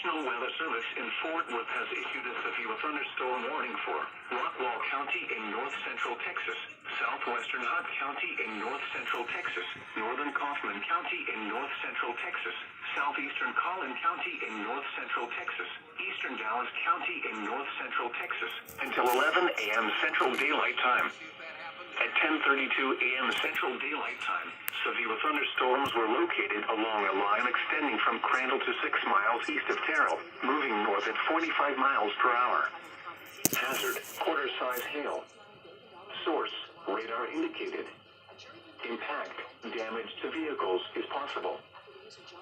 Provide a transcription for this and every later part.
National Weather Service in Fort Worth has issued a severe thunderstorm warning for Rockwall County in north central Texas, southwestern Hunt County in north central Texas, northern Kaufman County in north central Texas, southeastern Collin County in north central Texas, eastern Dallas County in north central Texas, until 11 a.m. Central Daylight Time. At 10:32 a.m. Central Daylight Time, severe thunderstorms were located along a line extending from Crandall to 6 miles east of Terrell, moving north at 45 miles per hour. Hazard, quarter-size hail. Source, radar indicated. Impact, damage to vehicles is possible.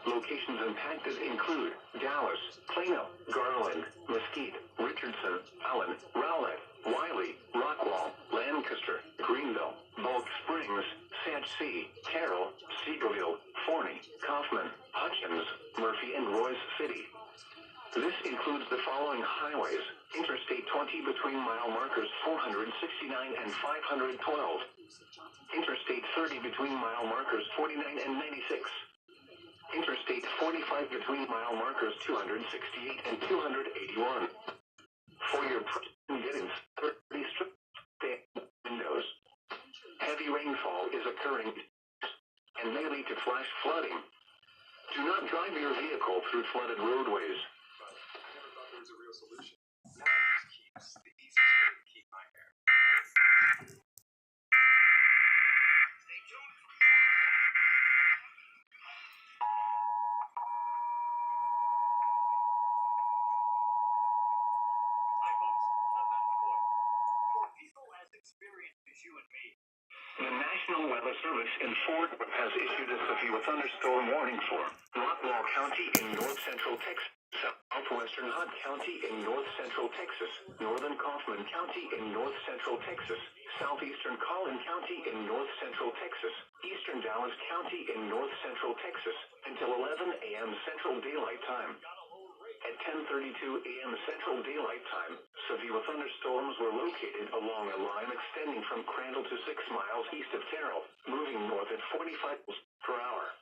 Locations impacted include Dallas, Plano, Garland, Mesquite, Richardson, Allen, Rowlett, Wiley, Rockwall, Lancaster, Greenville, Bulk Springs, Sage City, Terrell, Seagoville, Forney, Kaufman, Hutchins, Murphy, and Royce City. This includes the following highways: Interstate 20 between mile markers 469 and 512, Interstate 30 between mile markers 49 and 96, Interstate 45 between mile markers 268 and 281. For your protection, get in 30 strip windows. Heavy rainfall is occurring and may lead to flash flooding. Do not drive your vehicle through flooded roadways. I never thought there was a real solution. Now it just keeps the easiest way to keep my hair. Stay tuned for more. Hi folks, I'm Matt Coy. For people as experienced as you and me, The National Weather Service in Fort Worth has issued a severe thunderstorm warning for Rockwall County in north central Texas, southwestern Hunt County in north central Texas, northern Kaufman County in north central Texas, southeastern Collin County in north central Texas, eastern Dallas County in north central Texas, until 11 a.m. Central Daylight Time. At 10:32 a.m. Central Daylight Time, severe thunderstorms were located along a line extending from Crandall to 6 miles east of Terrell, moving north at 45 miles per hour.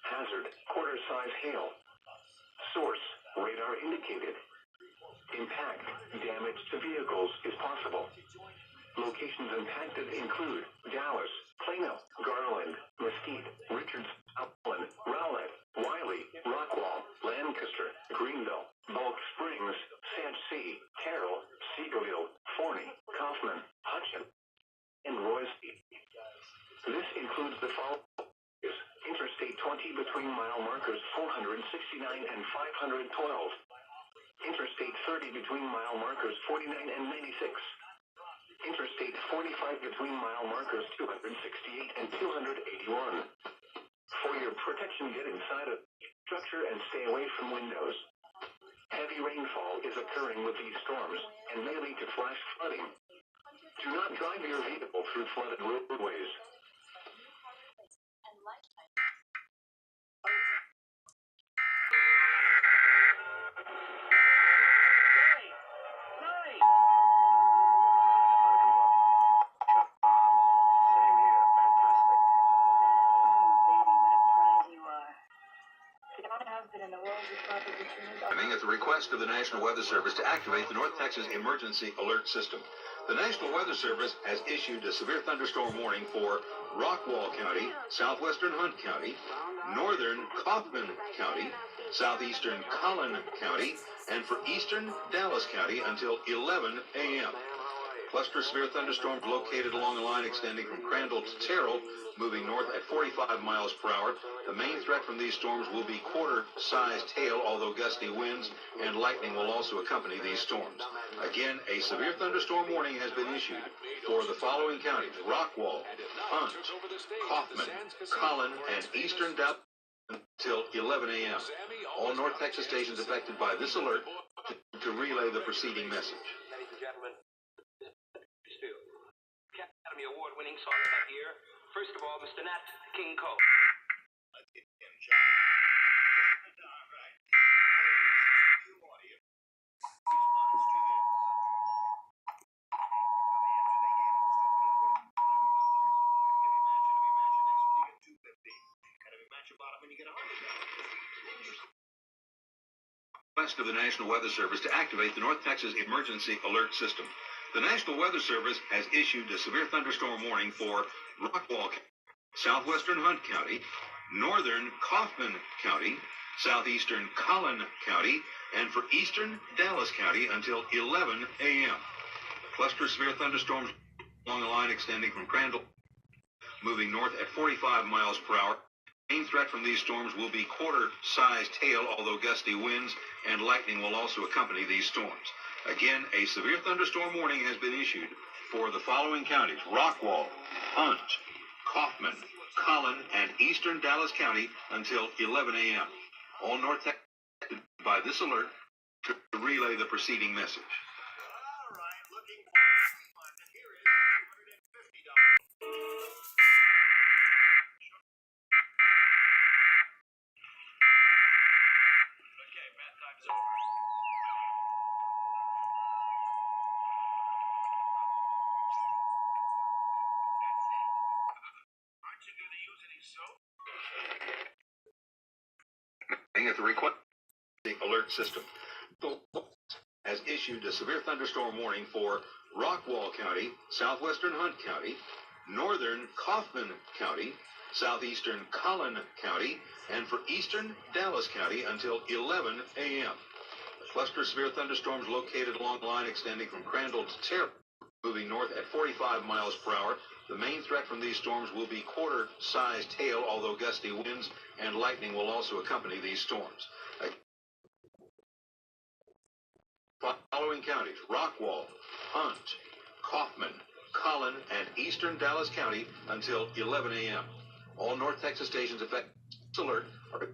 Hazard, quarter-size hail. Source, radar indicated. Impact, damage to vehicles is possible. Locations impacted include Dallas, Plano, Garland, Mesquite, Richardson, Allen, Rowlett, Wiley, Rockwall, Lancaster, Greenville, Bulk Springs, Sage City, Terrell, Seagoville, Forney, Kaufman, Hutchins, and Royce. This includes the following: Interstate 20 between mile markers 469 and 512, Interstate 30 between mile markers 49 and 96, Interstate 45 between mile markers 268 and 281. For your protection, get inside a structure and stay away from windows. Heavy rainfall is occurring with these storms and may lead to flash flooding. Do not drive your vehicle through flooded roadways. At the request of the National Weather Service to activate the North Texas Emergency Alert System. The National Weather Service has issued a severe thunderstorm warning for Rockwall County, southwestern Hunt County, northern Kaufman County, southeastern Collin County, and for eastern Dallas County until 11 a.m. Cluster severe thunderstorms located along a line extending from Crandall to Terrell, moving north at 45 miles per hour. The main threat from these storms will be quarter-sized hail, although gusty winds and lightning will also accompany these storms. Again, a severe thunderstorm warning has been issued for the following counties: Rockwall, Hunt, Kaufman, Collin, and eastern Dallas until 11 a.m. All North Texas stations affected by this alert to relay the preceding message. Ladies and gentlemen, Academy Award-winning song of that year. First of all, Mr. Nat King Cole. West of the National Weather Service to activate the North Texas Emergency Alert System. The National Weather Service has issued a severe thunderstorm warning for Rockwall County, southwestern Hunt County, northern Kaufman County, southeastern Collin County, and for eastern Dallas County until 11 a.m. Cluster severe thunderstorms along the line extending from Crandall, moving north at 45 miles per hour. The main threat from these storms will be quarter-sized hail, although gusty winds and lightning will also accompany these storms. Again, a severe thunderstorm warning has been issued for the following counties: Rockwall, Hunt, Kaufman, Collin, and eastern Dallas County until 11 a.m. All North Texas by this alert to relay the preceding message. All right, looking for fun. Here is $250. Okay, bath time's over. Aren't you going to use any soap? At the request the alert system has issued a severe thunderstorm warning for Rockwall County, southwestern Hunt County, northern Kaufman County, southeastern Collin County, and for eastern Dallas County until 11 a.m. A cluster of severe thunderstorms located along the line extending from Crandall to Terre, moving north at 45 miles per hour. The main threat from these storms will be quarter-sized hail, although gusty winds and lightning will also accompany these storms. Following counties: Rockwall, Hunt, Kaufman, Collin, and eastern Dallas County until 11 a.m. All North Texas stations affected this alert are